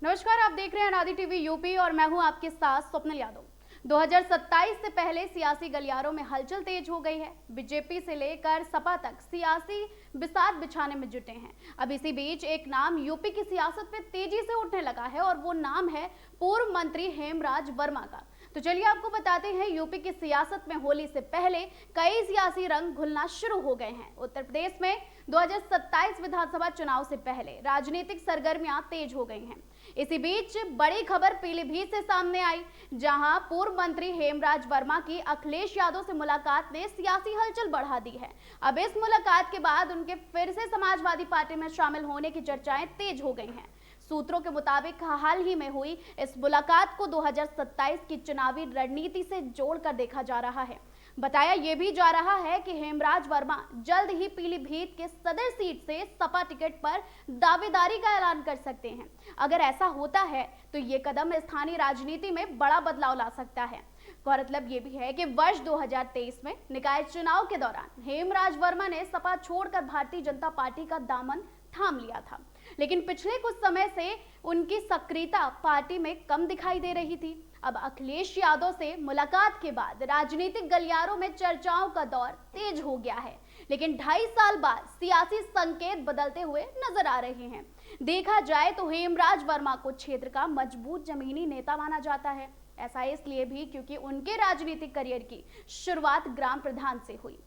नमस्कार, आप देख रहे हैं अनादि टीवी यूपी और मैं हूं आपके साथ स्वप्निल यादव। 2027 से पहले सियासी गलियारों में हलचल तेज हो गई है। बीजेपी से लेकर सपा तक सियासी बिसात बिछाने में जुटे हैं। अब इसी बीच एक नाम यूपी की सियासत में तेजी से उठने लगा है और वो नाम है पूर्व मंत्री हेमराज वर्मा का। तो चलिए आपको बताते हैं, यूपी की सियासत में होली से पहले कई सियासी रंग घुलना शुरू हो गए हैं। उत्तर प्रदेश में 2027 विधानसभा चुनाव से पहले राजनीतिक सरगर्मियां तेज हो गई हैं। इसी बीच बड़ी खबर पीलीभीत से सामने आई, जहां पूर्व मंत्री हेमराज वर्मा की अखिलेश यादव से मुलाकात ने सियासी हलचल बढ़ा दी है। अब इस मुलाकात के बाद उनके फिर से समाजवादी पार्टी में शामिल होने की चर्चाएं तेज हो गई हैं। सूत्रों के मुताबिक हाल ही में हुई इस मुलाकात को 2027 की चुनावी रणनीति से जोड़कर देखा जा रहा है। बताया यह भी जा रहा है कि हेमराज वर्मा जल्द ही पीलीभीत के सदर सीट से सपा टिकट पर दावेदारी का ऐलान कर सकते हैं। अगर ऐसा होता है तो ये कदम स्थानीय राजनीति में बड़ा बदलाव ला सकता है। गौरतलब ये भी है कि वर्ष 2023 में निकाय चुनाव के दौरान हेमराज वर्मा ने सपा छोड़कर भारतीय जनता पार्टी का दामन थाम लिया था, लेकिन पिछले कुछ समय से उनकी सक्रियता पार्टी में कम दिखाई दे रही थी। अब अखिलेश यादव से मुलाकात के बाद राजनीतिक गलियारों में चर्चाओं का दौर तेज हो गया है, लेकिन 2.5 साल बाद सियासी संकेत बदलते हुए नजर आ रहे हैं। देखा जाए तो हेमराज वर्मा को क्षेत्र का मजबूत जमीनी नेता माना जाता है। ऐसा इसलिए भी क्योंकि उनके राजनीतिक करियर की शुरुआत ग्राम प्रधान से हुई।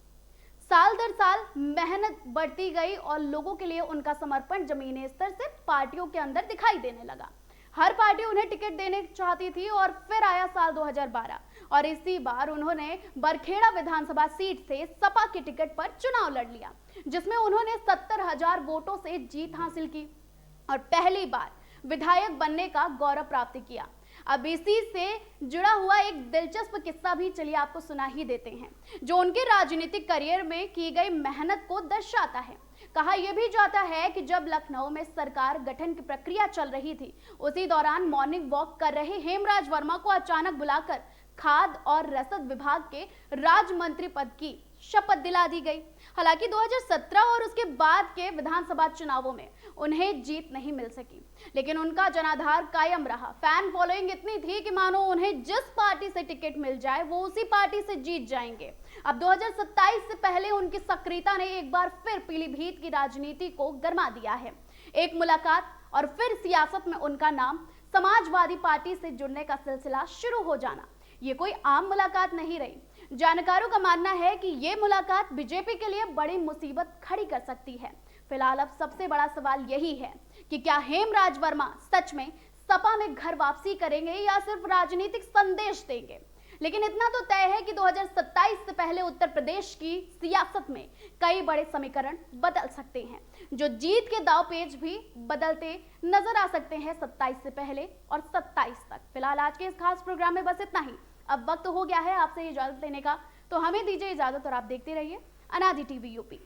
साल दर साल मेहनत बढ़ती गई और लोगों के लिए उनका समर्पण जमीनी स्तर से पार्टियों के अंदर दिखाई देने लगा। हर पार्टी उन्हें टिकट देने चाहती थी और फिर आया साल 2012 और इसी बार उन्होंने बरखेड़ा विधानसभा सीट से सपा के टिकट पर चुनाव लड़ लिया, जिसमें उन्होंने 70,000 वोटों से जीत हासिल की और पहली बार विधायक बनने का गौरव प्राप्त किया। अब इसी से जुड़ा हुआ एक दिलचस्प किस्सा भी चलिए आपको सुना ही देते हैं, जो उनके राजनीतिक करियर में की गई मेहनत को दर्शाता है। कहा यह भी जाता है कि जब लखनऊ में सरकार गठन की प्रक्रिया चल रही थी, उसी दौरान मॉर्निंग वॉक कर रहे हेमराज वर्मा को अचानक बुलाकर खाद्य और रसद विभाग के राज्य मंत्री पद की शपथ दिला दी गई। हालांकि 2017 और उसके बाद के विधानसभा चुनावों में उन्हें जीत नहीं मिल सकी, लेकिन उनका जनाधार कायम रहा। फैन फॉलोइंग इतनी थी कि मानो उन्हें जिस पार्टी से टिकट मिल जाए वो उसी पार्टी से जीत जाएंगे। अब 2027 से पहले उनकी सक्रियता ने एक बार फिर पीलीभीत की राजनीति को गरमा दिया है। एक मुलाकात और फिर सियासत में उनका नाम समाजवादी पार्टी से जुड़ने का सिलसिला शुरू हो जाना, ये कोई आम मुलाकात नहीं रही। जानकारों का मानना है कि ये मुलाकात बीजेपी के लिए बड़ी मुसीबत खड़ी कर सकती है। फिलहाल अब सबसे बड़ा सवाल यही है कि क्या हेमराज वर्मा सच में सपा में घर वापसी करेंगे या सिर्फ राजनीतिक संदेश देंगे। लेकिन इतना तो तय है कि 2027 से पहले उत्तर प्रदेश की सियासत में कई बड़े समीकरण बदल सकते हैं, जो जीत के दाव पेच भी बदलते नजर आ सकते हैं 27 से पहले और 27 तक। फिलहाल आज के इस खास प्रोग्राम में बस इतना ही। अब वक्त हो गया है आपसे इजाजत लेने का, तो हमें दीजिए इजाजत और आप देखते रहिए अनादि टीवी यूपी।